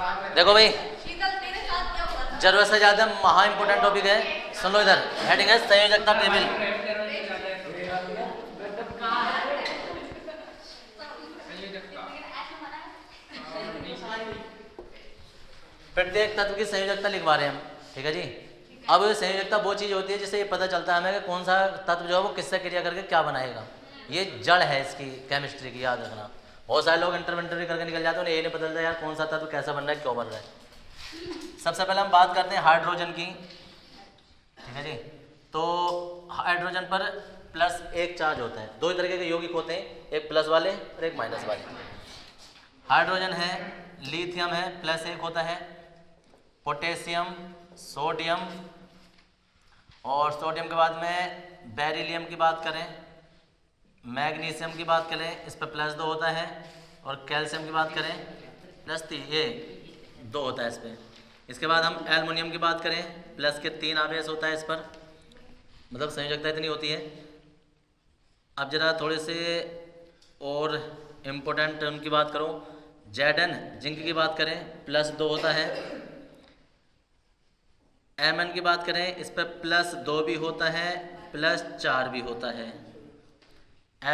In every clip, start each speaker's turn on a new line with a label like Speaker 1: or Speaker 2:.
Speaker 1: देखो भाई, जरूरत से ज्यादा महा इंपोर्टेंट टॉपिक है, सुन लो इधर। हेडिंग है संयोजकता टेबल। प्रत्येक तत्व की संयोजकता लिखवा रहे हैं हम, ठीक है जी। अब संयोजकता वो चीज होती है जिससे ये पता चलता है हमें कि कौन सा तत्व जो है वो किससे क्रिया करके क्या बनाएगा। ये जड़ है इसकी केमिस्ट्री की, याद रखना। बहुत सारे लोग इंटरवेंटरी करके निकल जाते हैं, उन्हें ये नहीं पता चलता यार कौन सा तत्व कैसा बन रहा है, क्यों बन रहा है। सबसे पहले हम बात करते हैं हाइड्रोजन की, ठीक है जी। तो हाइड्रोजन पर प्लस एक चार्ज होता है। दो तरीके के यौगिक होते हैं, एक प्लस वाले और एक माइनस वाले। हाइड्रोजन है, लिथियम है, प्लस एक होता है, पोटेशियम, सोडियम, और सोडियम के बाद में बेरिलियम की बात करें, मैग्नीशियम की बात करें, इस पर प्लस दो होता है, और कैल्शियम की बात करें प्लस ये दो होता है इस पर। इसके बाद हम एल्युमिनियम की बात करें, प्लस के तीन आवेश होता है इस पर, मतलब संयोजकता इतनी होती है। अब जरा थोड़े से और इम्पोर्टेंट टर्म की बात करो, Zn जिंक की बात करें प्लस दो होता है। Mn की बात करें, इस पर प्लस दो भी होता है, प्लस चार भी होता है।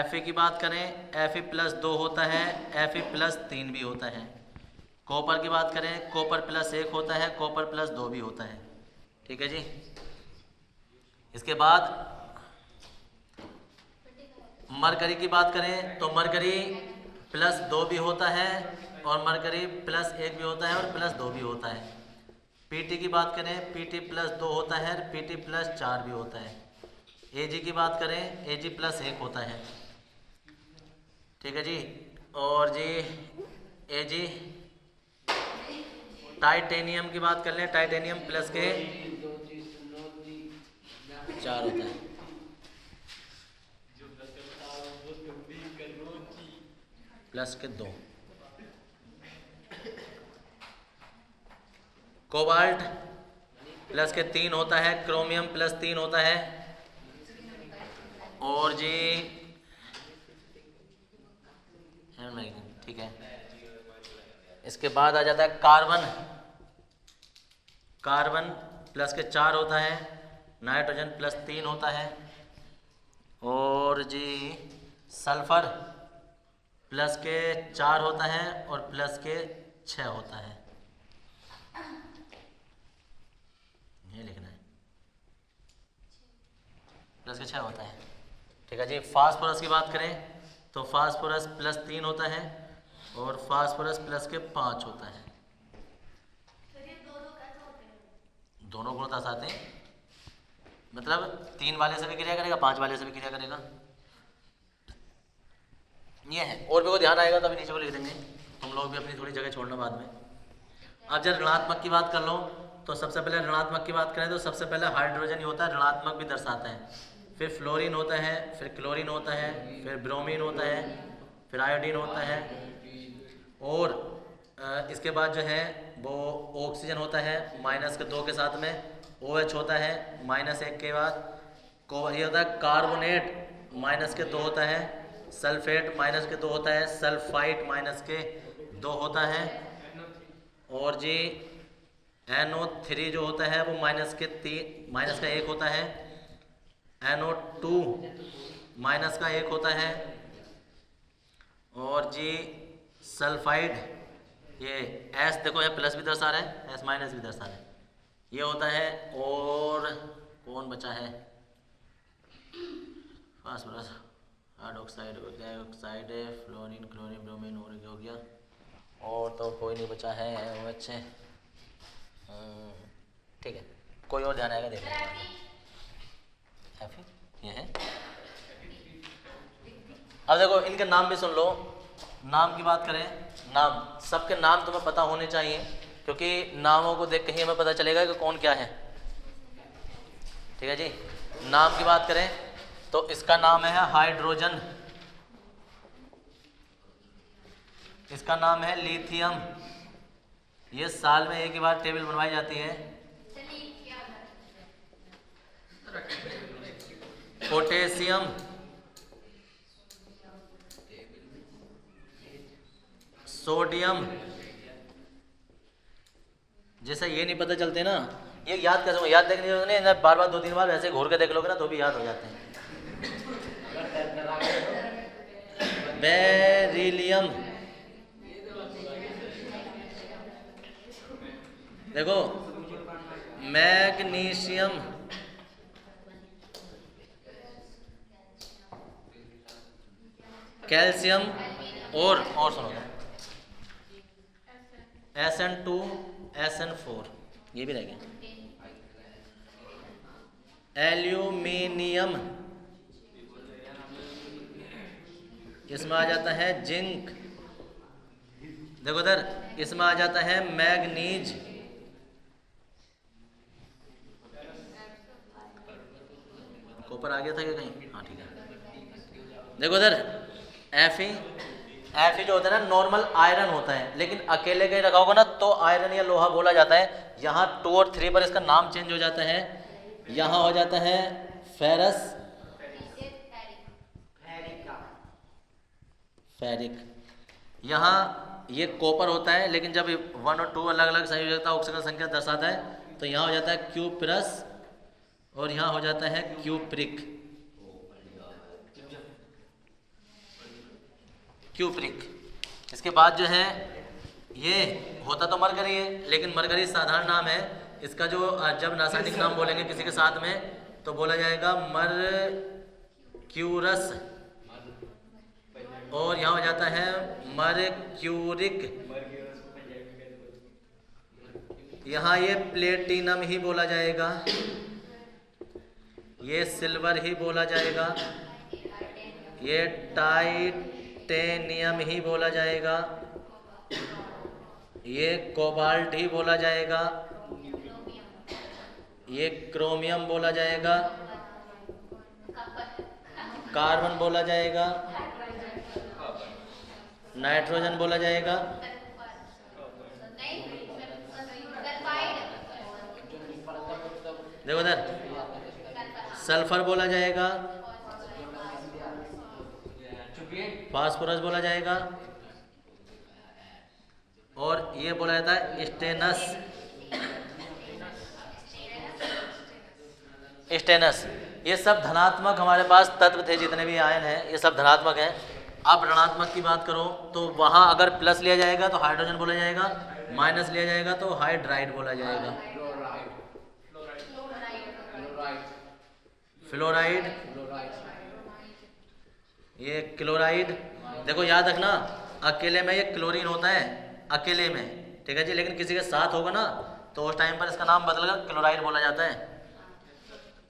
Speaker 1: Fe की बात करें, Fe प्लस दो होता है, Fe प्लस तीन भी होता है। कॉपर की बात करें, कॉपर प्लस एक होता है, कॉपर प्लस दो भी होता है, ठीक है जी। इसके बाद मरकरी की बात करें तो मरकरी प्लस दो भी होता है, और मरकरी प्लस एक भी होता है, और प्लस दो भी होता है। पीटी की बात करें, पीटी प्लस दो होता है, पीटी प्लस चार भी होता है। एजी की बात करें, एजी प्लस एक होता है, ठीक है जी। और जी एजी टाइटेनियम की बात कर लें, टाइटेनियम प्लस के चार होता है, प्लस के दो। कोबाल्ट प्लस के तीन होता है, क्रोमियम प्लस तीन होता है, और जी ठीक है। इसके बाद आ जाता है कार्बन, कार्बन प्लस के चार होता है, नाइट्रोजन प्लस तीन होता है, और जी सल्फर प्लस के चार होता है, और प्लस के छः होता है, ये लिखना है, प्लस के छः होता है, ठीक है जी। फास्फोरस की बात करें तो फास्फोरस प्लस तीन होता है, और फास्फोरस प्लस के पाँच होता है। दोनों गुणता आते हैं, मतलब तीन वाले से भी क्रिया करेगा, पांच वाले से भी क्रिया करेगा, ये है। और भी को ध्यान आएगा तो अभी नीचे को लिख देंगे, तुम लोग भी अपनी थोड़ी जगह छोड़ना बाद में। अब जब ऋणात्मक की बात कर लो तो सबसे पहले ऋणात्मक की बात करें तो सबसे पहले हाइड्रोजन ही होता है, ऋणात्मक भी दर्शाता है। फिर फ्लोरीन होता है, फिर क्लोरीन होता है, फिर ब्रोमीन होता है, फिर आयोडीन होता है, और इसके बाद जो है वो ऑक्सीजन होता है माइनस के दो के साथ में, OH होता है माइनस एक के बाद, ये होता है कार्बोनेट माइनस के दो होता है, सल्फेट माइनस के दो होता है, सल्फाइट माइनस के दो होता है, और जी NO3 जो होता है वो माइनस के तीन, माइनस का एक होता है, NO2 माइनस का एक होता है, और जी सल्फाइड, ये S देखो ये प्लस भी दर्शा रहा है, S माइनस भी दर्शा रहा है, ये होता है। और कौन बचा है, phosphorus, hydroxide, dioxide, fluorine, chlorine, bromine और हो गया, और तो कोई नहीं बचा है वो अच्छे, ठीक है। कोई और ध्यान आएगा देख लेंगे, ये है। अब देखो इनके नाम भी सुन लो। नाम की बात करें, नाम सबके नाम तुम्हें पता होने चाहिए, क्योंकि नामों को देख के ही हमें पता चलेगा कि कौन क्या है, ठीक है जी। नाम की बात करें तो इसका नाम है हाइड्रोजन, इसका नाम है लिथियम, ये साल में एक ही बार टेबल बनवाई जाती है। पोटेशियम, सोडियम, जैसे ये नहीं पता चलते ना, ये याद कैसे, याद देखने नहीं ना, बार बार 2-3 बार वैसे घूर के देख लोगे ना तो भी याद हो जाते हैं। बेरिलियम, देखो मैग्नीशियम, कैल्शियम और सुनो SN2 SN4 ये भी रह गया। एल्यूमिनियम, इसमें आ जाता है जिंक, देखो इधर इसमें आ जाता है मैग्नीज, ऊपर आ गया था क्या कहीं, हाँ ठीक है। देखो इधर Fe जो होता है ना नॉर्मल आयरन होता है, लेकिन अकेले कहीं रखा होगा ना तो आयरन या लोहा बोला जाता है। यहाँ 2 और 3 पर इसका नाम चेंज हो जाता है, यहाँ हो जाता है फेरस, फेरिक। यहाँ ये कॉपर होता है, लेकिन जब 1 और 2 अलग अलग संयोजकता ऑक्सीजन संख्या दर्शाता है तो यहाँ हो जाता है क्यूप्रस और यहाँ हो जाता है क्यूप्रिक, क्यूप्रिक। इसके बाद जो है ये होता तो मरकरी है, लेकिन मरकरी साधारण नाम है इसका। जो जब रासायनिक नाम बोलेंगे किसी के साथ में तो बोला जाएगा मरक्यूरस, और यहाँ हो जाता है मरक्यूरिक। यहाँ ये प्लेटिनम ही बोला जाएगा, ये सिल्वर ही बोला जाएगा, ये टाइटेनियम ही बोला जाएगा, ये कोबाल्ट ही बोला जाएगा, ये क्रोमियम बोला जाएगा, कार्बन बोला जाएगा, नाइट्रोजन बोला जाएगा, देखो इधर सल्फर बोला जाएगा, फास्फोरस बोला जाएगा, और ये बोला जाता है स्टेनस, स्टेनस। ये सब धनात्मक हमारे पास तत्व थे, जितने भी आयन हैं ये सब धनात्मक हैं। अब ऋणात्मक की बात करो तो वहाँ अगर प्लस लिया जाएगा तो हाइड्रोजन बोला जाएगा, माइनस लिया जाएगा तो हाइड्राइड बोला जाएगा, फ्लोराइड, ये क्लोराइड। देखो याद रखना अकेले में ये क्लोरीन होता है, अकेले में, ठीक है जी, लेकिन किसी के साथ होगा ना तो उस टाइम पर इसका नाम बदलकर क्लोराइड बोला जाता है।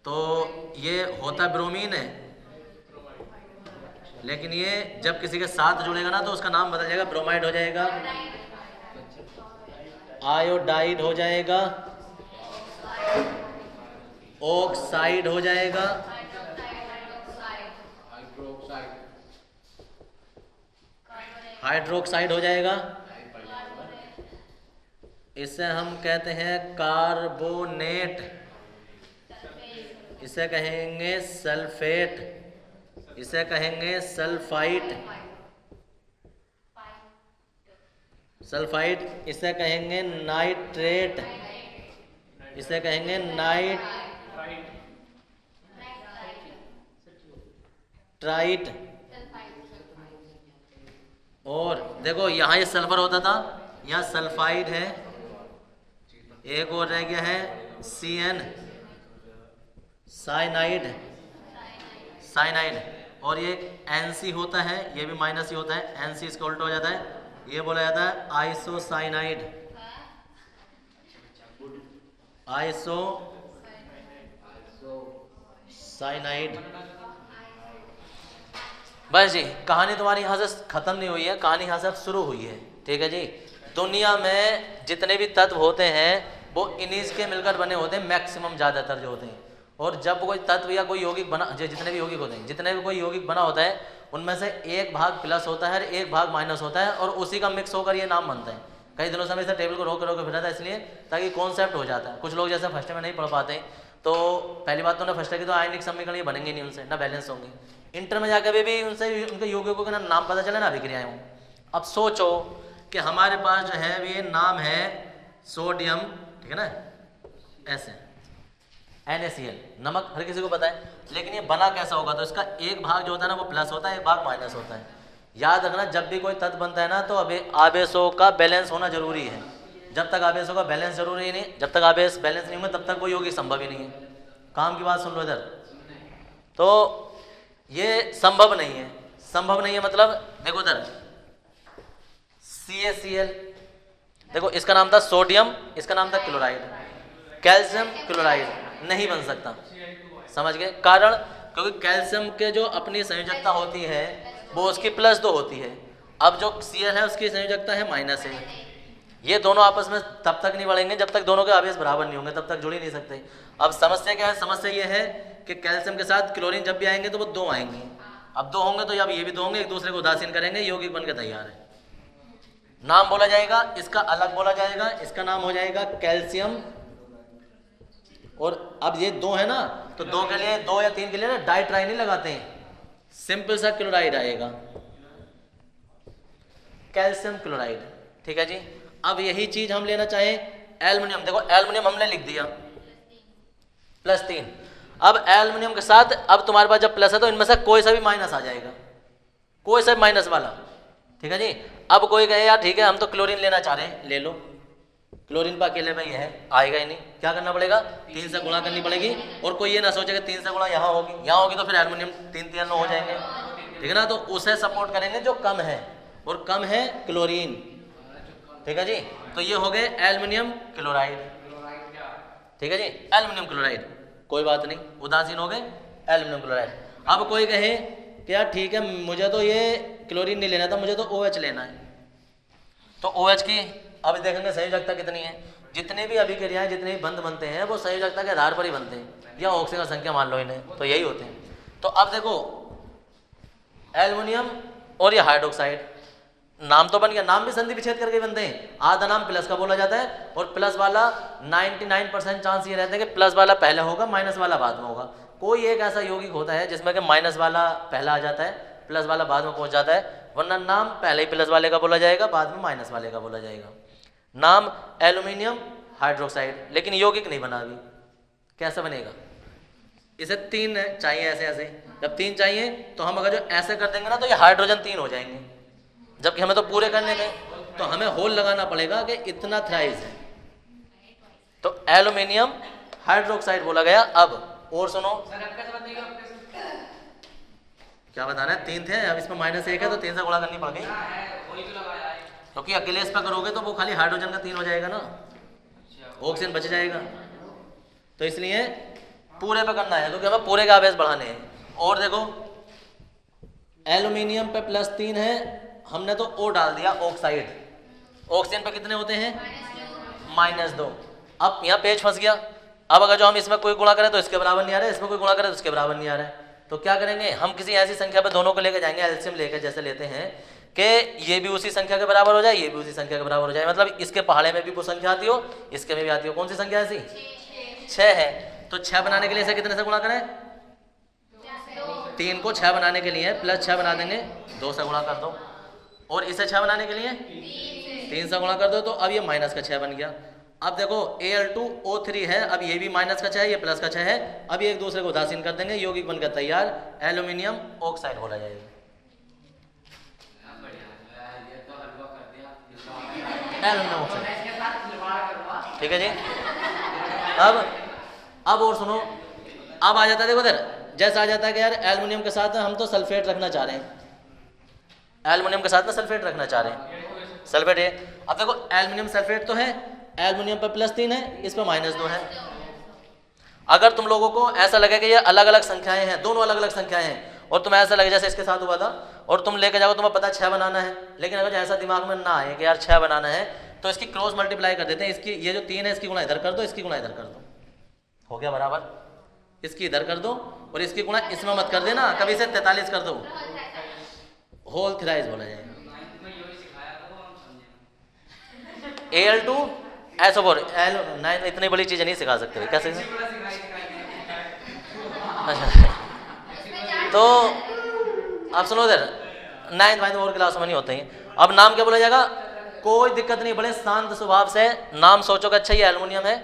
Speaker 1: तो ये होता ब्रोमीन है, लेकिन ये जब किसी के साथ जुड़ेगा ना तो उसका नाम बदल जाएगा, ब्रोमाइड हो जाएगा, आयोडाइड हो जाएगा, ऑक्साइड हो जाएगा, हाइड्रोक्साइड हो जाएगा, इसे हम कहते हैं कार्बोनेट, इसे कहेंगे सल्फेट, इसे कहेंगे सल्फाइट, सल्फाइड, इसे कहेंगे नाइट्रेट, इसे कहेंगे नाइट्राइट। और देखो यहाँ ये सल्फर होता था, यहाँ सल्फाइड है, एक और रह गया है CN, साइनाइड, साइनाइड। और ये NC होता है, ये भी माइनस ही होता है, NC इसका उल्टा हो जाता है, ये बोला जाता है आइसोसाइनाइड, आइसोसाइनाइड। बस जी, कहानी तुम्हारी यहाँ से खत्म नहीं हुई है, कहानी यहाँ से शुरू हुई है, ठीक है जी। दुनिया में जितने भी तत्व होते हैं वो इन्हीं के मिलकर बने होते हैं, मैक्सिमम ज़्यादातर जो होते हैं। और जब कोई तत्व या कोई यौगिक बना, जितने भी यौगिक होते हैं, जितने भी कोई यौगिक बना होता है उनमें से एक भाग प्लस होता है और एक भाग माइनस होता है, और उसी का मिक्स होकर ये नाम बनता है। कई दिनों से मैं इस टेबल को रोक रोक फिरा था, इसलिए ताकि कॉन्सेप्ट हो जाता है। कुछ लोग जैसे फर्स्ट में नहीं पढ़ पाते, तो पहली बात तो ना फर्स्ट की तो आयनिक समीकरण ये बनेंगे नहीं, उनसे ना बैलेंस होंगे। इंटर में जाकर भी उनसे उनके यौगिकों का नाम पता चले ना, अभिक्रियाएं हों। अब सोचो कि हमारे पास जो है ये नाम है सोडियम ठीक है ना, ऐसे NaCl नमक हर किसी को पता है, लेकिन ये बना कैसा होगा, तो इसका एक भाग जो होता है ना वो प्लस होता है, एक भाग माइनस होता है। याद रखना जब भी कोई तत्व बनता है ना तो अभी आवेशों का बैलेंस होना जरूरी है। जब तक आवेशों का बैलेंस जरूरी नहीं, जब तक आवेश बैलेंस नहीं होंगे तब तक कोई यौगिक संभव ही नहीं है। काम की बात सुन लो इधर, तो ये संभव नहीं है। संभव नहीं है मतलब देखो इधर CaCl, देखो इसका नाम था सोडियम, इसका नाम था क्लोराइड, कैल्शियम क्लोराइड नहीं बन सकता। समझ गए? कारण क्योंकि कैल्शियम के जो अपनी संयोजकता होती है वो उसकी +2 होती है। अब जो Cl है उसकी संयोजकता है -1। ये दोनों आपस में तब तक नहीं बढ़ेंगे जब तक दोनों के आवेश बराबर नहीं होंगे, तब तक जुड़ ही नहीं सकते। अब समस्या क्या है? समस्या ये है कि कैल्शियम के साथ क्लोरीन जब भी आएंगे तो वो 2 आएंगे। अब 2 होंगे तो अब ये भी 2 होंगे, एक दूसरे को उदासीन करेंगे, यौगिक बन के तैयार है। नाम बोला जाएगा इसका अलग बोला जाएगा, इसका नाम हो जाएगा कैल्शियम। और अब ये 2 है ना, तो 2 के लिए 2 या 3 के लिए ना डाइट्राई नहीं लगाते हैं, सिंपल सा क्लोराइड आएगा, कैल्शियम क्लोराइड। ठीक है जी। अब यही चीज हम लेना चाहें एल्युमिनियम, देखो एल्युमिनियम हमने लिख दिया +3। अब एल्युमिनियम के साथ अब तुम्हारे पास जब प्लस है तो इनमें से कोई सा भी माइनस आ जाएगा, कोई सा भी माइनस वाला। ठीक है जी। अब कोई कहे यार ठीक है हम तो क्लोरीन लेना चाह रहे हैं, ले लो। क्लोरीन पर अकेले में ये है, आएगा ही नहीं, क्या करना पड़ेगा? 3 से गुणा करनी पड़ेगी। और कोई ये ना सोचेगा 3 से गुणा यहाँ होगी, यहाँ होगी तो फिर एल्युमिनियम 3 हो जाएंगे। ठीक है ना, तो उसे सपोर्ट करेंगे जो कम है, और कम है क्लोरीन। ठीक है जी। तो ये हो गए एल्युमिनियम क्लोराइड। ठीक है जी, एल्युमिनियम क्लोराइड, कोई बात नहीं, उदासीन हो गए एल्युमिनियम क्लोराइड। अब कोई कहे कि यार ठीक है मुझे तो ये क्लोरीन नहीं लेना था, मुझे तो OH लेना है। तो OH की अब देखेंगे संयोजकता कितनी है। जितने भी अभिक्रियाएं, जितने भी बंध बनते हैं वो संयोजकता के आधार पर ही बनते हैं, या ऑक्सीजन की संख्या मान लो इन्हें, तो यही होते हैं। तो अब देखो एल्युमिनियम और ये हाइड्रोक्साइड, नाम तो बन गया, नाम भी संधि विच्छेद करके बनते हैं। आधा नाम प्लस का बोला जाता है, और प्लस वाला 99% चांस ये रहता है कि प्लस वाला पहले होगा, माइनस वाला बाद में होगा। कोई एक ऐसा यौगिक होता है जिसमें कि माइनस वाला पहला आ जाता है, प्लस वाला बाद में पहुंच जाता है, वरना नाम पहले ही प्लस वाले का बोला जाएगा, बाद में माइनस वाले का बोला जाएगा। नाम एल्युमिनियम हाइड्रोक्साइड, लेकिन यौगिक नहीं बना अभी। कैसे बनेगा? इसे 3 चाहिए, ऐसे ऐसे। जब 3 चाहिए तो हम अगर जो ऐसे कर देंगे ना तो ये हाइड्रोजन 3 हो जाएंगे, जबकि हमें तो पूरे करने में तो हमें होल लगाना पड़ेगा कि इतना थ्राइस है। तो एल्युमिनियम हाइड्रोक्साइड बोला गया। अब और सुनो, क्या बताना है? 3 थे, अब इसमें -1 है तो 3 से गुणा करनी पड़ गई, क्योंकि अकेले इस पर करोगे तो वो खाली हाइड्रोजन का 3 हो जाएगा ना, ऑक्सीजन बच जाएगा। तो इसलिए पूरे पे करना है, क्योंकि हमें पूरे का आवेश बढ़ाने हैं। और देखो एल्युमिनियम पे +3 है, हमने तो O डाल दिया ऑक्साइड। ऑक्सीजन पे कितने होते हैं? -2। अब यहाँ पेज फंस गया। अब अगर जो हम इसमें कोई गुणा करें तो इसके बराबर नहीं आ रहा है, इसमें कोई गुणा करें तो इसके बराबर नहीं आ रहा है, तो क्या करेंगे? हम किसी ऐसी संख्या पे दोनों को लेकर जाएंगे, एलसीएम लेकर जैसे लेते हैं कि ये भी उसी संख्या के बराबर हो जाए, ये भी उसी संख्या के बराबर हो जाए। मतलब इसके पहाड़े में भी वो संख्या आती हो, इसके में भी आती हो। कौन सी संख्या ऐसी? 6 है। तो 6 बनाने के लिए इसे कितने से गुणा करें? 3 को 6 बनाने के लिए +6 बना देंगे, 2 से गुणा कर दो। और इसे 6 बनाने के लिए 3 से गुणा कर दो, तो अब ये -6 बन गया। अब देखो Al2O3 है, अब ये भी -6 है, ये +6 है। अब ये एक दूसरे को उदासीन कर देंगे, यौगिक बनकर तैयार, एल्युमिनियम ऑक्साइड बोला जाएगा। Aluminium oxide. ठीक है जी। अब और सुनो, अब आ जाता है, देखो इधर जैसा आ जाता है कि यार एल्युमिनियम के साथ हम तो सल्फेट रखना चाह रहे हैं, एल्युमिनियम के साथ में सल्फेट रखना चाह रहे हैं, सल्फेट है। अब देखो एल्युमिनियम सल्फेट तो है, एल्युमिनियम पर +3 है, इस पर -2 है। अगर तुम लोगों को ऐसा लगे कि ये अलग अलग संख्याएं हैं, दोनों अलग अलग संख्याएं हैं, और तुम्हें ऐसा लगे जैसे इसके साथ हुआ था, और तुम लेके जाओ तुम्हें पता 6 बनाना है, लेकिन अगर ऐसा दिमाग में ना आए कि यार 6 बनाना है, तो इसकी क्रॉस मल्टीप्लाई कर देते हैं। इसकी ये जो 3 है इसकी गुणा इधर कर दो, इसकी गुणा इधर कर दो, हो गया बराबर। इसकी इधर कर दो और इसकी गुणा इसमें मत कर देना, कभी इसे 43 कर दो, होल थ्राइस बोला जाएगा। Al2SO4 9 इतनी बड़ी चीज़ नहीं सिखा सकते, कैसे? अच्छा, तो आप सुनो इधर 9th 9th और क्लास में नहीं होते हैं। अब नाम क्या बोला जाएगा? कोई दिक्कत नहीं, बड़े शांत स्वभाव से नाम सोचो कि अच्छा ये एल्युमिनियम है,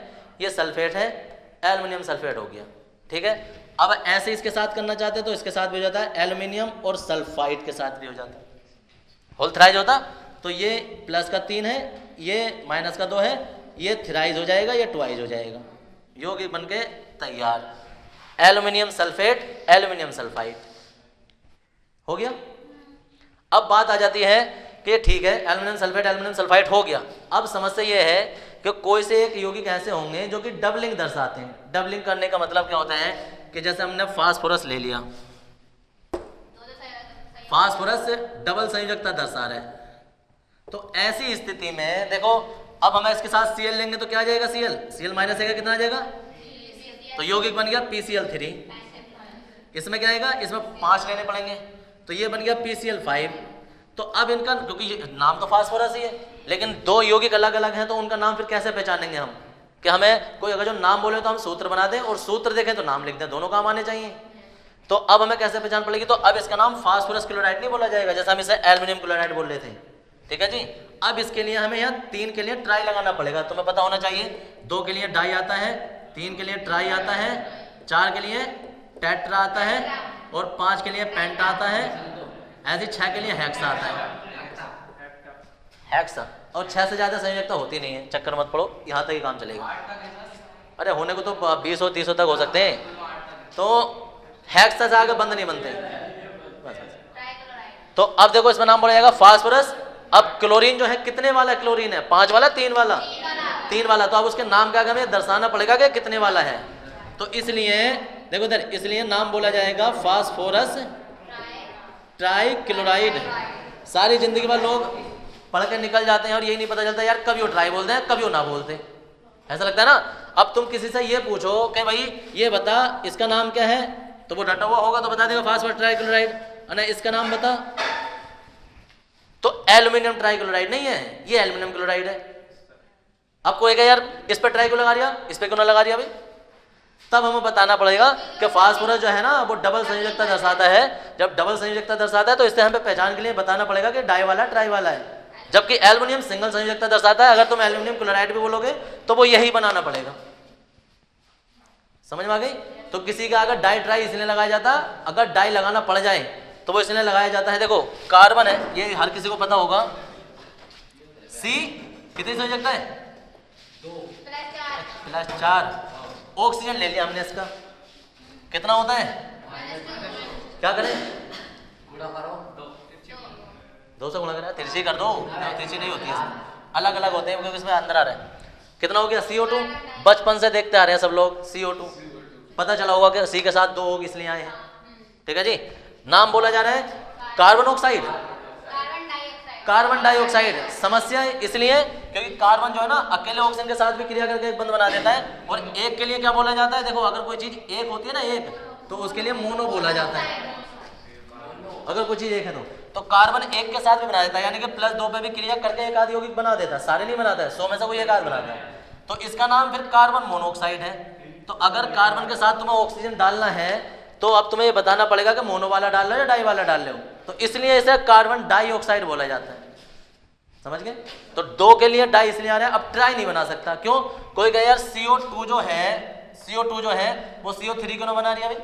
Speaker 1: ये सल्फेट है, एल्युमिनियम सल्फेट हो गया, ठीक है। अब ऐसे इसके साथ करना चाहते हैं तो इसके साथ भी हो जाता है, एल्युमिनियम और सल्फाइड के साथ भी हो जाता है, होल थ्राइज होता। तो ये प्लस का 3 है, ये माइनस का 2 है, ये थ्राइज हो जाएगा, ये ट्वाइज हो जाएगा, यौगिक बन के तैयार, एल्युमिनियम सल्फेट, एल्युमिनियम सल्फाइड हो गया। अब बात आ जाती है कि ठीक है एल्युमिनियम सल्फेट, एल्युमिनियम सल्फाइड हो गया। अब समस्या ये है कि कोई से एक यौगिक ऐसे होंगे जो कि डबलिंग दर्शाते हैं। डबलिंग करने का मतलब क्या होता है कि जैसे हमने फास्फोरस ले लिया, फास्फोरस डबल संयोजकता दर्शा रहा है, तो ऐसी स्थिति में देखो अब हम इसके साथ Cl लेंगे तो क्या आ जाएगा, Cl माइनस आएगा, कितना आ जाएगा, तो यौगिक बन गया PCl3। इसमें क्या आएगा, इसमें 5 लेने पड़ेंगे, तो ये बन गया PCl5। तो अब इनका, क्योंकि नाम तो फास्फोरस ही है लेकिन दो यौगिक अलग अलग हैं, तो उनका नाम फिर कैसे पहचानेंगे हम, कि हमें कोई अगर जो नाम बोले तो हम सूत्र बना दें और सूत्र देखें तो नाम लिख दें, दोनों काम आने चाहिए। तो अब हमें कैसे पहचान पड़ेगी, तो अब इसका नाम फास्फोरस क्लोराइड नहीं बोला जाएगा, जैसे हम इसे एल्युमिनियम क्लोराइड बोल रहे थे, ठीक है जी। अब इसके लिए हमें यहाँ 3 के लिए ट्राई लगाना पड़ेगा, तुम्हें पता होना चाहिए, 2 के लिए डाई आता है, 3 के लिए ट्राई आता है, 4 के लिए टेट्रा आता है और 5 के लिए पेंटा आता है, ऐसे 6 के लिए हेक्सा आता है, हेक्सा। और 6 से ज्यादा संयोजकता होती नहीं है, चक्कर मत पड़ो, यहाँ तक ही काम चलेगा। अरे होने को तो 20 और 30 तक हो सकते हैं, तो हेक्सा से आगे बंद नहीं बनते। तो अब देखो इसमें नाम बोला जाएगा फास्फोरस। अब क्लोरीन जो है कितने वाला क्लोरीन है, 5 वाला 3 वाला, 3 वाला, तो अब उसके नाम का हमें दर्शाना पड़ेगा कि कितने वाला है। तो इसलिए देखो इधर, इसलिए नाम बोला जाएगा फास्फोरस ट्राइक्लोराइड। सारी जिंदगी भर लोग पढ़ के निकल जाते हैं और यही नहीं पता चलता यार कभी वो ट्राई बोलते हैं कभी वो ना बोलते, ऐसा लगता है ना। अब तुम किसी से ये पूछो कि भाई ये बता इसका नाम क्या है, तो वो डटा हुआ होगा तो बता देगा फास्फोरस ट्राइक्लोराइड, अरे इसका नाम बता, तो एल्युमिनियम ट्राइक्लोराइड नहीं है, ये एल्युमिनियम क्लोराइड है। अब कोई कहे यार इस पर ट्राई क्यों लगा दिया, इस पर क्यों ना लगा दिया भाई, तब हमें बताना पड़ेगा कि फास्फोरस जो है ना वो डबल संयोजकता दर्शाता है। जब डबल संयोजकता दर्शाता है तो इससे हमें पहचान के लिए बताना पड़ेगा कि डाई वाला ट्राई वाला है, जबकि एल्युमिनियम सिंगल संयोजकता दर्शाता है। अगर तुम एल्युमिनियम क्लोराइड भी बोलोगे तो वो यही बनाना पड़ेगा, समझ में आ गई। तो किसी का अगर डाई ट्राई इसलिए लगाया जाता, अगर डाई लगाना पड़ जाए तो वो इसलिए लगाया जाता है, देखो कार्बन है, ये हर किसी को पता होगा, C कितनी संयोजकता है, 2 + 4। ऑक्सीजन ले लिया हमने, इसका कितना होता है, क्या करें, 2 से गुणा करें, तिरछी कर दो, तिरछी नहीं होती है, अलग अलग होते हैं क्योंकि इसमें अंदर आ रहा है। कितना हो गया, CO2, बचपन से देखते आ रहे हैं सब लोग, CO2 पता चला होगा कि C के साथ 2 होगी इसलिए आए हैं, ठीक है जी। नाम बोला जा रहा है कार्बन ऑक्साइड, कार्बन डाइऑक्साइड। समस्या इसलिए क्योंकि कार्बन जो है ना अकेले ऑक्सीजन के साथ भी क्रिया करके एक बंध बना देता है, और एक के लिए क्या बोला जाता है, देखो अगर कोई चीज एक होती है ना एक, तो उसके लिए मोनो बोला जाता है, अगर कोई चीज एक है तो कार्बन एक के साथ भी बना देता है, यानी कि +2 पे भी क्रिया करके एक आध यौगिक बना देता है, सारे नहीं बनाता है, 100 में से कोई एक आध बनाता है, तो इसका नाम फिर कार्बन मोनोऑक्साइड है। तो अगर कार्बन के साथ तुम्हें ऑक्सीजन डालना है तो अब तुम्हें ये बताना पड़ेगा कि मोनो वाला डाल रहे हो या डाई वाला डाल रहे हो, तो इसलिए इसे कार्बन डाइऑक्साइड बोला जाता है, समझ गए। तो 2 के लिए डाई इसलिए आ रहा है, अब ट्राई नहीं बना सकता, क्यों, कोई कहे यार CO2 जो है वो CO3 क्यों ना बना रही है भाई,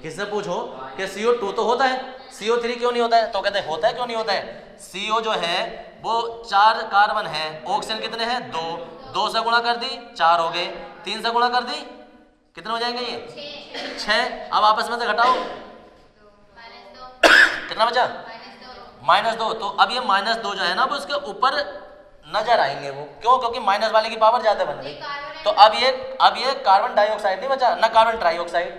Speaker 1: किससे पूछो कि CO2 तो होता है, CO3 क्यों नहीं होता है, तो कहते हैं होता है क्यों नहीं होता है, CO जो है वो 4 कार्बन है, ऑक्सीजन कितने हैं 2, 2 से गुणा कर दी 4 हो गए, 3 से गुणा कर दी कितने हो जाएंगे ये 6। अब आपस में से घटाओ कितना बचा, -2। तो अब ये -2 जो है ना वो उसके ऊपर नजर आएंगे, वो क्यों, क्योंकि माइनस वाले की पावर ज्यादा बन गई। तो अब ये कार्बन डाइऑक्साइड नहीं बचा ना कार्बन ट्राइऑक्साइड,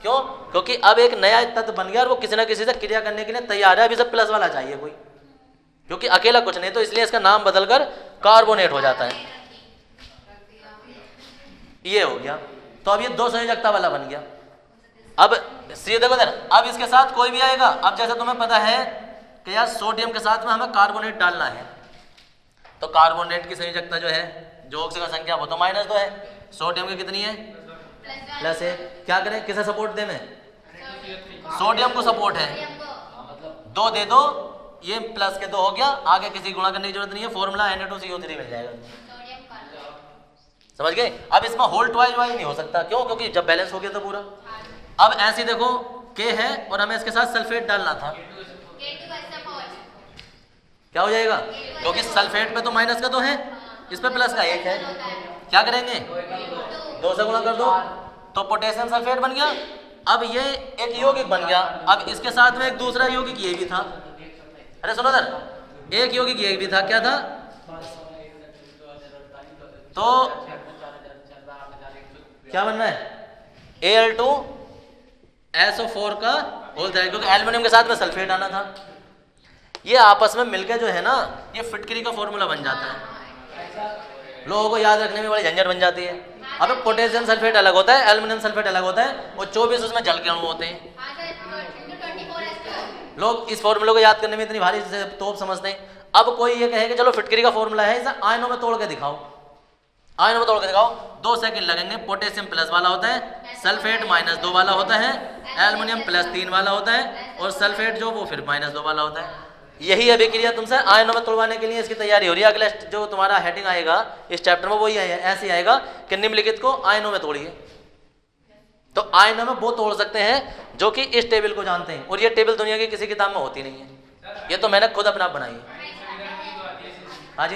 Speaker 1: क्यों, क्योंकि अब एक नया तत्व बन गया और वो किसी ना किसी से क्रिया करने के लिए तैयार है, अभी सब प्लस वाला चाहिए कोई, क्योंकि अकेला कुछ नहीं, तो इसलिए इसका नाम बदलकर कार्बोनेट हो जाता है, ये हो गया। तो अब ये 2 संयोजकता वाला बन गया। अब सीधे देखो इधर, अब इसके साथ कोई भी आएगा, अब जैसे तुम्हें पता है कि यार सोडियम के साथ में हमें कार्बोनेट डालना है, तो कार्बोनेट की संयोजकता जो है, जो ऑक्सीजन का संख्या वो तो -2 है, सोडियम की कितनी है +1। क्या करें, किसे सपोर्ट दे, में सोडियम को सपोर्ट है, 2 दे दो ये प्लस के 2 हो गया, आगे किसी गुणा करने की जरूरत नहीं है, फॉर्मूला Na2CO3 मिल जाएगा। समझ गए? अब इसमें होल ट्वाइस वाइज नहीं हो सकता, क्यों? क्योंकि जब बैलेंस हो गया तो पूरा। अब ऐसे देखो K है और हमें इसके साथ सल्फेट डालना था, क्या हो जाएगा? क्योंकि सल्फेट पे तो माइनस का 2 है, इस पे प्लस का 1 है, क्या करेंगे? 2 से गुणा कर दो तो पोटेशियम सल्फेट बन गया। अब ये एक यौगिक बन गया। अब इसके साथ में एक दूसरा यौगिक ये भी था। अरे सुनो सर, एक यौगिक ये भी था, क्या था? तो क्या बनना है? Al2SO4 का होल था, क्योंकि एल्युमिनियम के साथ में सल्फेट आना था। ये आपस में मिलकर जो है ना, ये फिटकरी का फॉर्मूला बन जाता है। लोगों को याद रखने में बड़ी झंझट बन जाती है। अब पोटेशियम सल्फेट अलग होता है, एल्युमिनियम सल्फेट अलग होता है, और 24 उसमें जल के अणु होते हैं। लोग इस फॉर्मूले को याद करने में इतनी भारी से तोप समझते हैं। अब कोई ये कहे कि चलो फिटकरी का फॉर्मूला है, इसे आयनों में तोड़ के दिखाओ, आयनों में तोड़ के दिखाओ। 2 सेकंड लगेंगे। पोटेशियम प्लस वाला होता है, सल्फेट -2 वाला होता है, एल्युमिनियम +3 वाला होता है, और सल्फेट जो वो फिर -2 वाला होता है। यही अभिक्रिया तुमसे आयनों में तोड़वाने के लिए इसकी तैयारी हो रही है। अगला जो तुम्हारा हेडिंग आएगा इस चैप्टर में वही ऐसे ही आएगा कि निम्नलिखित को आयनों में तोड़िए। तो आयनों में वो तोड़ सकते हैं जो कि इस टेबल को जानते हैं, और ये टेबल दुनिया की किसी किताब में होती नहीं है, ये तो मैंने खुद अपना बनाई है। हाँ जी,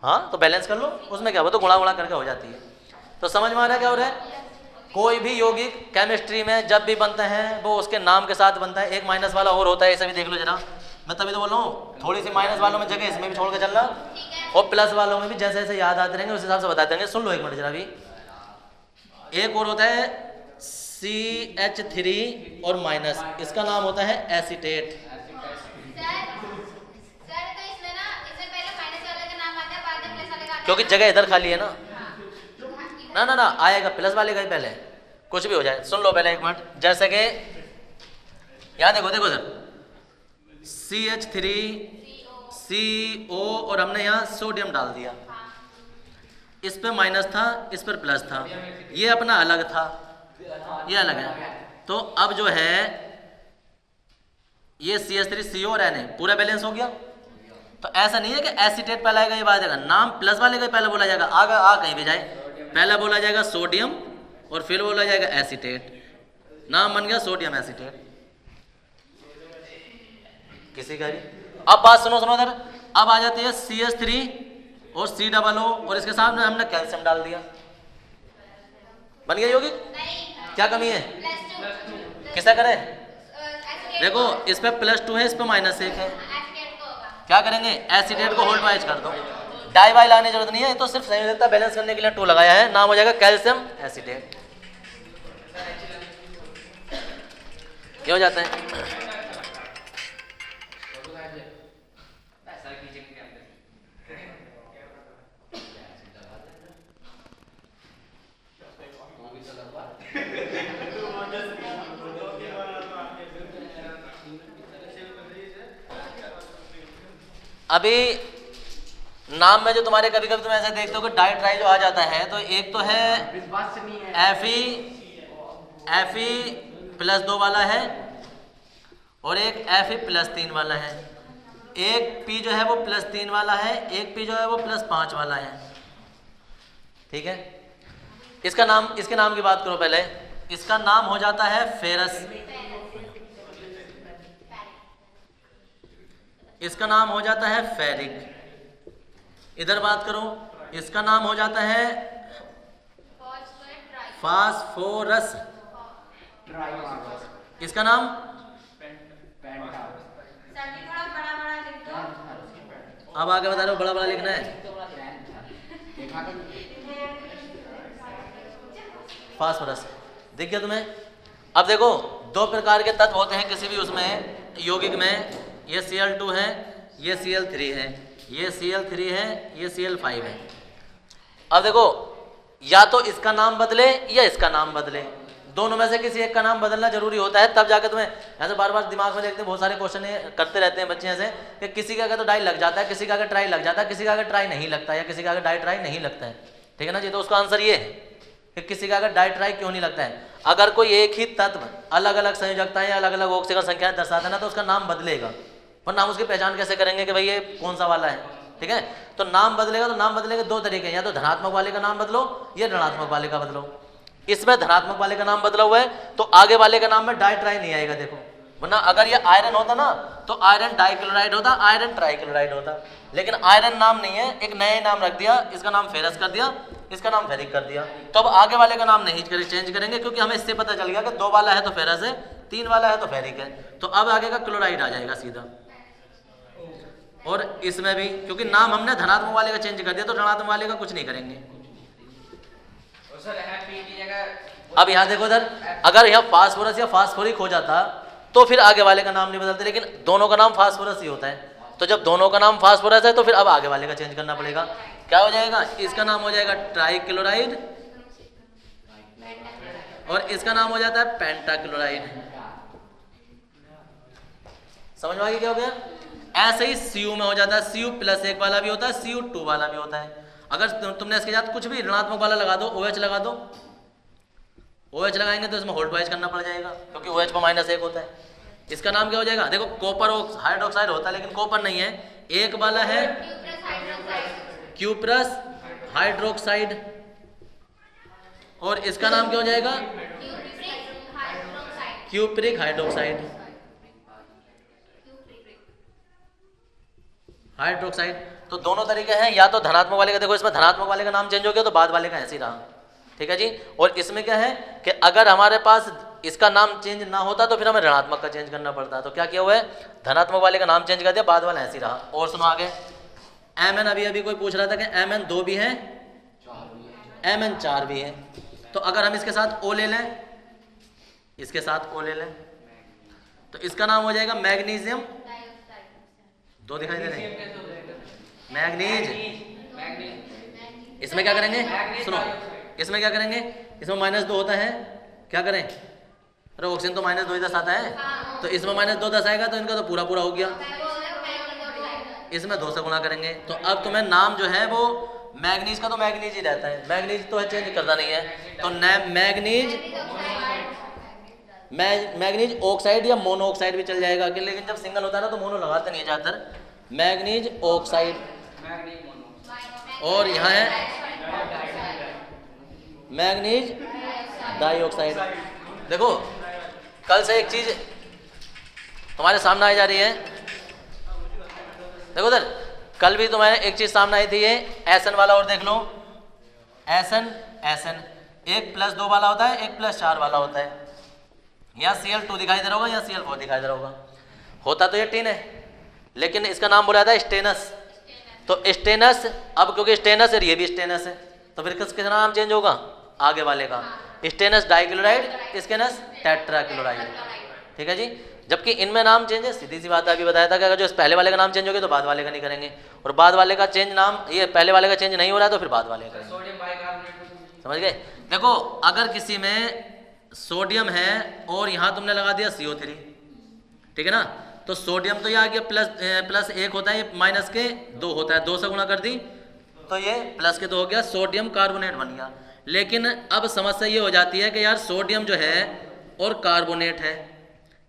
Speaker 1: हाँ तो बैलेंस कर लो, उसमें क्या, वो तो गुणा करके हो जाती है। तो समझ में आ रहा है क्या हो रहा है? कोई भी यौगिक केमिस्ट्री में जब भी बनता है वो उसके नाम के साथ बनता है। एक माइनस वाला और होता है, ऐसा भी देख लो जरा। मैं तभी तो बोल रहा हूँ, थोड़ी सी माइनस वालों में जगह इसमें भी छोड़ के चल रहा, और प्लस वालों में भी जैसे जैसे याद आते रहेंगे उस हिसाब से बताते रहेंगे। सुन लो एक मिनट जरा भी। एक और होता है CH3 और माइनस, इसका नाम होता है एसीटेट। क्योंकि जगह इधर खाली है ना। ना आएगा प्लस वाले का ही पहले, कुछ भी हो जाए। सुन लो पहले एक मिनट। जैसे कि यहाँ देखो सर, CH3CO और हमने यहाँ सोडियम डाल दिया, इस पे माइनस था, इस पर प्लस था, ये अपना अलग था, ये अलग है। तो अब जो है ये CH3CO और Na पूरा बैलेंस हो गया। तो ऐसा नहीं है कि एसीटेट पहला आएगा ये बात आएगा, नाम प्लस वाले का पहले बोला जाएगा, आगे कहीं भी जाए पहला बोला जाएगा सोडियम और फिर बोला जाएगा एसीटेट। नाम बन गया सोडियम एसीटेट किसी का भी। अब बात सुनो इधर। अब आ जाती है CH3 और COO और इसके सामने हमने कैल्शियम डाल दिया, बन गया यौगिक। क्या कमी है? किसा करें? देखो इस पे +2 है, इस पे -1 है, क्या करेंगे? एसीटेट को होल्ड वाइज कर दो, डाई वाई लाने की जरूरत नहीं है, तो सिर्फ संयोजकता बैलेंस करने के लिए 2 लगाया है, नाम हो जाएगा कैल्शियम एसीटेट। क्या हो जाता है? अभी नाम में जो तुम्हारे कभी कभी तुम ऐसे देखते हो कि डाई ट्राई जो आ जाता है, तो एक तो है Fe+2 वाला है और एक Fe+3 वाला है। एक P जो है वो +3 वाला है, एक P जो है वो +5 वाला है। ठीक है, इसका नाम, इसके नाम की बात करो पहले। इसका नाम हो जाता है फेरस, इसका नाम हो जाता है फेरिक। इधर बात करो, इसका नाम हो जाता है फास्फोरस, इसका नाम अब आगे बता रहे हो, बड़ा बड़ा लिखना है। फास्फोरस दिख गया तुम्हें? अब देखो 2 प्रकार के तत्व होते हैं किसी भी उसमें यौगिक में, ये Cl2 है, ये Cl3 है, ये Cl3 है, ये Cl5 है। अब देखो या तो इसका नाम बदले या इसका नाम बदले, दोनों में से किसी एक का नाम बदलना जरूरी होता है, तब जाकर तुम्हें ऐसे बार बार दिमाग में देखते हैं। बहुत सारे क्वेश्चन करते रहते हैं बच्चे ऐसे कि किसी का अगर तो डाई लग जाता है, किसी का अगर ट्राई लग जाता है, किसी का अगर ट्राई नहीं लगता है, या किसी का अगर डाई ट्राई नहीं लगता है। ठीक है ना जी? तो उसका आंसर ये है कि किसी का अगर डाई ट्राई क्यों नहीं लगता है। अगर कोई एक ही तत्व अलग अलग संयोजकताएं या अलग अलग ऑक्सीजन संख्याएं दर्शाता है ना, तो उसका नाम बदलेगा। वरना हम उसकी पहचान कैसे करेंगे कि भाई ये कौन सा वाला है। ठीक है, तो नाम बदलेगा तो नाम बदलेंगे दो तरीके हैं, या तो धनात्मक वाले का नाम बदलो या ऋणात्मक वाले का बदलो। इसमें धनात्मक वाले का नाम बदला हुआ है तो आगे वाले का नाम में डाई ट्राई नहीं आएगा, देखो, वरना अगर ये आयरन होता ना तो आयरन डाइक्लोराइड होता, आयरन ट्राइक्लोराइड होता, लेकिन आयरन नाम नहीं है, एक नया नाम रख दिया, इसका नाम फेरस कर दिया, इसका नाम फेरिक कर दिया। तो अब आगे वाले का नाम नहीं चेंज करेंगे, क्योंकि हमें इससे पता चल गया कि 2 वाला है तो फेरस है, 3 वाला है तो फेरिक है, तो अब आगे का क्लोराइड आ जाएगा सीधा। और इसमें भी क्योंकि नाम हमने धनात्मक वाले का चेंज कर दिया तो ऋणात्मक वाले का कुछ नहीं करेंगे। अब यहाँ देखो इधर, अगर यहाँ फास्फोरस या फास्फोरिक हो जाता तो फिर आगे वाले का नाम नहीं बदलते, लेकिन दोनों का नाम फास्फोरस ही होता है, तो जब दोनों का नाम फास्फोरस है तो फिर अब आगे वाले का चेंज करना पड़ेगा। क्या हो जाएगा, इसका नाम हो जाएगा ट्राइक्लोराइड और इसका नाम हो जाता है पेंटाक्लोराइड। समझ में आ गया क्या हो गया? ऐसे ही Cu में हो जाता है, Cu+1 वाला भी होता है, Cu2 वाला भी होता है। अगर तुमने इसके साथ कुछ भी ऋणात्मक वाला लगा दो, OH लगा दो, OH लगाएंगे तो इसमें होल्ड वाइज करना पड़ जाएगा, क्योंकि OH पर -1 होता है। इसका नाम क्या हो जाएगा, देखो कॉपर हाइड्रोक्साइड होता है लेकिन कॉपर नहीं है, एक वाला है Q+ हाइड्रोक्साइड और इसका नाम क्या हो जाएगा क्यूप्रिक हाइड्रोक्साइड, हाइड्रोक्साइड। तो दोनों तरीके हैं, या तो धनात्मक वाले का, देखो इसमें धनात्मक वाले का नाम चेंज हो गया तो बाद वाले का ऐसे ही रहा। ठीक है जी, और इसमें क्या है कि अगर हमारे पास इसका नाम चेंज ना होता तो फिर हमें ऋणात्मक का चेंज करना पड़ता। तो क्या किया हुआ है, धनात्मक वाले का नाम चेंज कर दिया, बाद वाला ऐसे ही रहा। और सुनो आगे, Mn, अभी कोई पूछ रहा था कि Mn 2 भी है, Mn 4 भी है, तो अगर हम इसके साथ O ले लें, इसके साथ O ले लें तो इसका नाम हो जाएगा मैग्नीशियम, 2 दिखाई दे रहे हैं, मैग्नीज। इसमें क्या करेंगे, सुनो, इसमें क्या करेंगे, इसमें -2 होता है, क्या करें, अरे ऑक्सीजन तो -2 ही 10 आता है, तो इसमें -2 10 आएगा तो इनका तो पूरा पूरा हो गया, इसमें 2 से गुणा करेंगे। तो अब तुम्हें नाम जो है वो मैग्नीज का तो मैग्नीज ही रहता है, मैग्नीज तो चेंज करना नहीं है, तो मैग्नीज ऑक्साइड या मोनोऑक्साइड भी चल जाएगा, लेकिन जब सिंगल होता है ना तो मोनो लगाते नहीं ज़्यादातर, मैग्नीज ऑक्साइड। और यहाँ है मैग्नीज डाइऑक्साइड। देखो कल से एक चीज तुम्हारे सामने आई जा रही है, देखो उधर कल भी तुम्हारे एक चीज सामने आई थी, ये SN वाला, और देख लो SN, एक +2 वाला होता है, एक +4 वाला होता है। यहाँ Cl2 दिखाई दे रहा होगा, यहाँ Cl4 दिखाई दे रहा होगा, होता तो ये टिन है लेकिन इसका नाम बोला जाता है स्टेनस। तो स्टेनस, अब क्योंकि स्टेनस है ये भी स्टेनस है तो फिर किसका नाम चेंज होगा, आगे वाले का, स्टेनस डाइक्लोराइड, स्टेनस टेट्राक्लोराइड। ठीक है जी, जबकि इनमें नाम चेंज है, सीधी सी बात है, अभी बताया था कि अगर जो पहले वाले का नाम चेंज हो गया तो बाद वाले का नहीं करेंगे, और बाद वाले का चेंज नाम, ये पहले वाले का चेंज नहीं हो रहा है तो फिर बाद वाले का करेंगे। समझ गए? देखो अगर किसी में सोडियम है और यहाँ तुमने लगा दिया CO3, ठीक है ना, तो सोडियम तो ये आ गया +1 होता है, ये -2 होता है, 2 से गुणा कर दी तो ये +2 हो गया, सोडियम कार्बोनेट बन गया। लेकिन अब समस्या ये हो जाती है कि यार सोडियम जो है और कार्बोनेट है,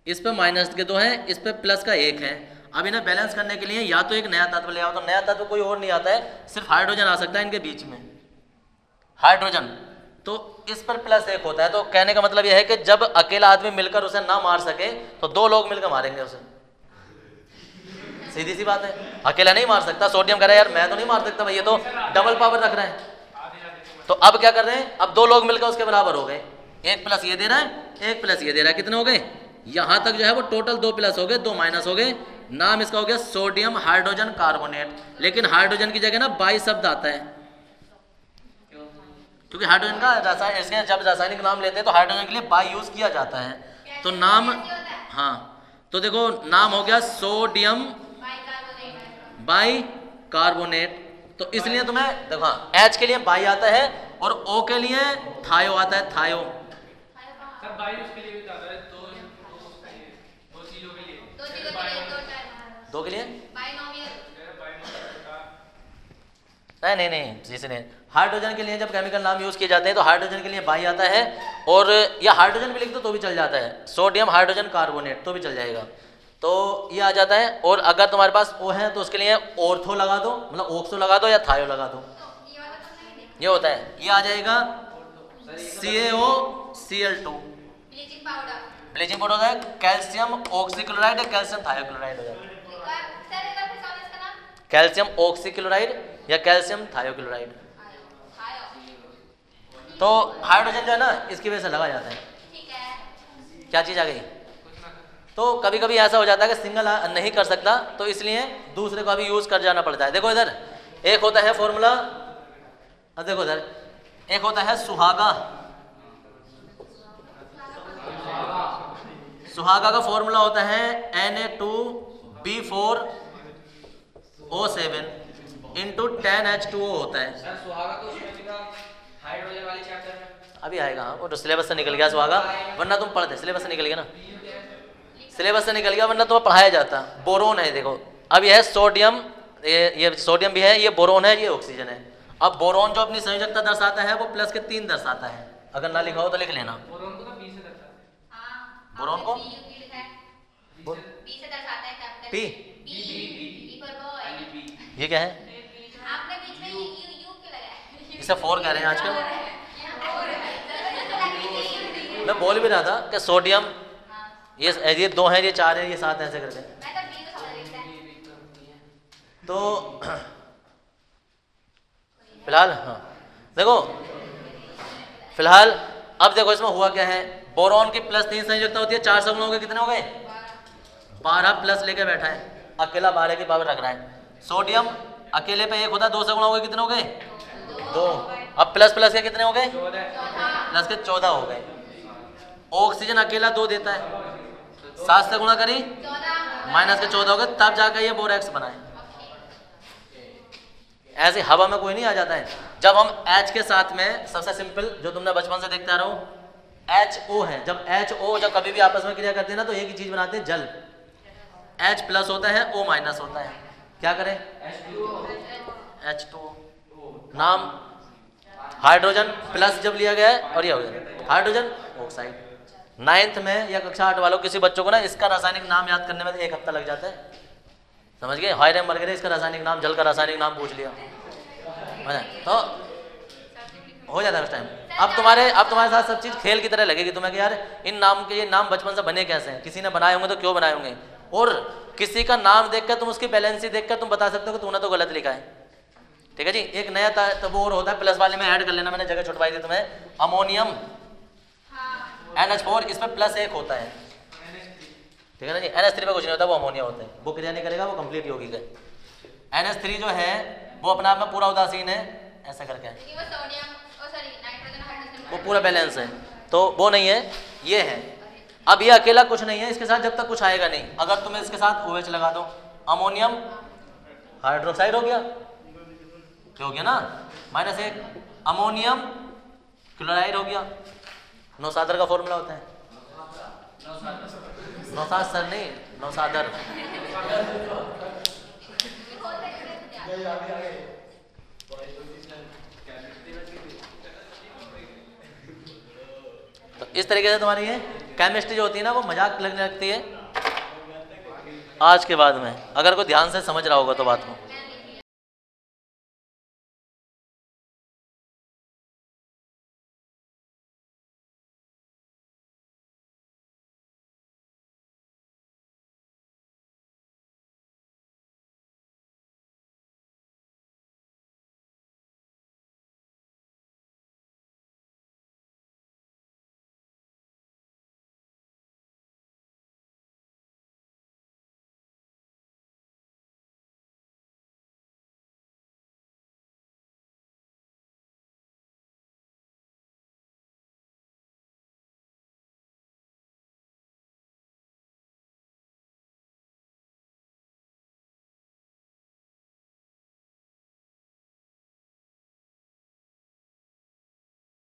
Speaker 1: इस पे -2 है, इस पे +1 है। अब इन्हें बैलेंस करने के लिए या तो एक नया तत्व ले आओ, तो नया तत्व कोई और नहीं आता है, सिर्फ हाइड्रोजन आ सकता है इनके बीच में, हाइड्रोजन। तो इस पर +1 होता है, तो कहने का मतलब यह है कि जब अकेला आदमी मिलकर उसे ना मार सके तो 2 लोग मिलकर मारेंगे उसे, सीधी सी बात है, अकेला नहीं मार सकता। सोडियम कह रहा है यार मैं तो नहीं मार सकता भाई, ये तो डबल पावर रख रहे हैं, तो अब क्या कर रहे हैं, अब 2 लोग मिलकर उसके बराबर हो गए, 1 प्लस ये दे रहा है, 1 प्लस ये दे रहा है, कितने हो गए, यहां तक जो है वो टोटल 2 प्लस हो गए, 2 माइनस हो गए। नाम इसका हो गया सोडियम हाइड्रोजन कार्बोनेट, लेकिन हाइड्रोजन की जगह ना बाई शब्द आता है, क्योंकि हाइड्रोजन का रासायन, इसके जब रासायनिक नाम लेते हैं तो हाइड्रोजन के लिए बाई यूज किया जाता है, तो नाम, हाँ तो देखो नाम हो गया सोडियम बाई कार्बोनेट। तो इसलिए तुम्हें देखो H के लिए बाई आता है और O के लिए थायो आता है, थायो।
Speaker 2: सर बाई उसके लिए भी आता है, दो चीजों के लिए,
Speaker 1: दो के लिए नहीं जैसे नहीं, हाइड्रोजन के लिए जब केमिकल नाम यूज किए जाते हैं तो हाइड्रोजन के लिए बाई आता है, और या हाइड्रोजन भी लिख दो तो भी चल जाता है, सोडियम हाइड्रोजन कार्बोनेट तो भी चल जाएगा। तो ये आ जाता है। और अगर तुम्हारे पास O है तो उसके लिए ऑर्थो लगा दो, मतलब ऑक्सो लगा दो या थायो लगा दो, ये होता है। ये आ जाएगा CaOCl2, ब्लीचिंग पाउडर होता है कैल्शियम ऑक्सीक्लोराइड या कैल्शियम थायोक्लोराइड हो जाता है, कैल्शियम ऑक्सीक्लोराइड या कैल्शियम थायोक्लोराइड। तो हाइड्रोजन जो है ना इसकी वजह से लगा जाता है। क्या चीज़ आ गई? तो कभी कभी ऐसा हो जाता है कि सिंगल नहीं कर सकता, तो इसलिए दूसरे को अभी यूज कर जाना पड़ता है। देखो इधर एक होता है फॉर्मूला, अब देखो इधर एक होता है सुहागा। सुहागा का फॉर्मूला होता है Na2B4O7 इंटू 10H2O होता है।
Speaker 2: सर सुहागा तो उसमें भी था हाइड्रोजन वाले चैप्टर में।
Speaker 1: अभी आएगा, हाँ वो तो सिलेबस से निकल गया सुहागा, वरना तुम पढ़ते, सिलेबस से निकल गया ना, सिलेबस से निकल गया वरना तुम्हें पढ़ाया जाता। बोरोन है देखो, अब यह है सोडियम, ये सोडियम भी है, ये बोरोन है, ये ऑक्सीजन है। अब बोरोन जो अपनी संयोजकता दर्शाता है वो प्लस के 3 दर्शाता है, अगर ना लिखा हो तो लिख लेना।
Speaker 2: बोरोन को तो बी से दर्शाते हैं।
Speaker 1: बोरोन को P, ये क्या है? इसे 4 कह रहे हैं आजकल। मैं बोल भी रहा था कि सोडियम ये 2 है, ये 4 है, ये 7 है, ऐसे करके। तो फिलहाल हाँ देखो, फिलहाल अब देखो इसमें हुआ क्या है। बोरोन की प्लस 3 संयोजकता होती है, 4 सगुण हो गए, कितने हो गए? 12 प्लस लेके बैठा है, अकेला 12 की पावर रख रहा है। सोडियम अकेले पे 1 होता है, 2 सगुण हो गए, कितने हो गए? 2। अब प्लस प्लस के कितने हो गए? 14 प्लस के 14 हो गए। ऑक्सीजन अकेला 2 देता है, 7 से गुणा करी माइनस के 14 हो गए, तब जाकर ये बोरेक्स बनाए। ऐसे हवा में कोई नहीं आ जाता है। जब हम H के साथ में, सबसे सिंपल जो तुमने बचपन से देखते आ रहे हो, HO है, जब HO जब कभी भी आपस में क्रिया करते हैं ना तो एक ही चीज बनाते हैं, जल। H प्लस होता है, O माइनस होता है, क्या करें? H2O। नाम हाइड्रोजन प्लस जब लिया गया है, और ये हो गया हाइड्रोजन ऑक्साइड। 9th में या कक्षा 8 वालों किसी बच्चों को ना इसका रासायनिक नाम याद करने में 1 हफ्ता लग जाता है, समझ गए? हाइड्रोजन मर गए, इसका रासायनिक नाम, जल का रासायनिक नाम पूछ लिया तो हो जाता है उस टाइम। अब तुम्हारे साथ सब चीज खेल की तरह लगेगी तुम्हें कि यार इन नाम के, ये नाम बचपन से बने कैसे हैं, किसी ने बनाए होंगे तो क्यों बनाए होंगे। और किसी का नाम देखकर तुम उसकी बैलेंसी देखकर तुम बता सकते हो कि तूने तो गलत लिखा है। ठीक है जी। एक नया तब और होता है, प्लस वाले में ऐड कर लेना, मैंने जगह छुटवाई थी तुम्हें। अमोनियम NH4, इसमें प्लस 1 होता है, ठीक है ना जी। NH3 पे कुछ नहीं होता, वो अमोनिया होता है, वो क्रिया नहीं करेगा, वो कंप्लीट यौगिक है। NH3 जो है वो अपने आप में पूरा उदासीन है, ऐसा करके वो पूरा बैलेंस है, तो वो नहीं है, ये है। अब ये अकेला कुछ नहीं है, इसके साथ जब तक कुछ आएगा नहीं। अगर तुम इसके साथ OH लगा दो, अमोनियम हाइड्रोक्साइड हो गया, क्या हो गया ना, -1। अमोनियम क्लोराइड हो गया। नौसादर का फॉर्मूला होता है, नौसाद सर नहीं, नौसादर। तो इस तरीके से तुम्हारी ये केमिस्ट्री जो होती है ना वो मजाक लगने लगती है आज के बाद में, अगर कोई ध्यान से समझ रहा होगा तो बात को।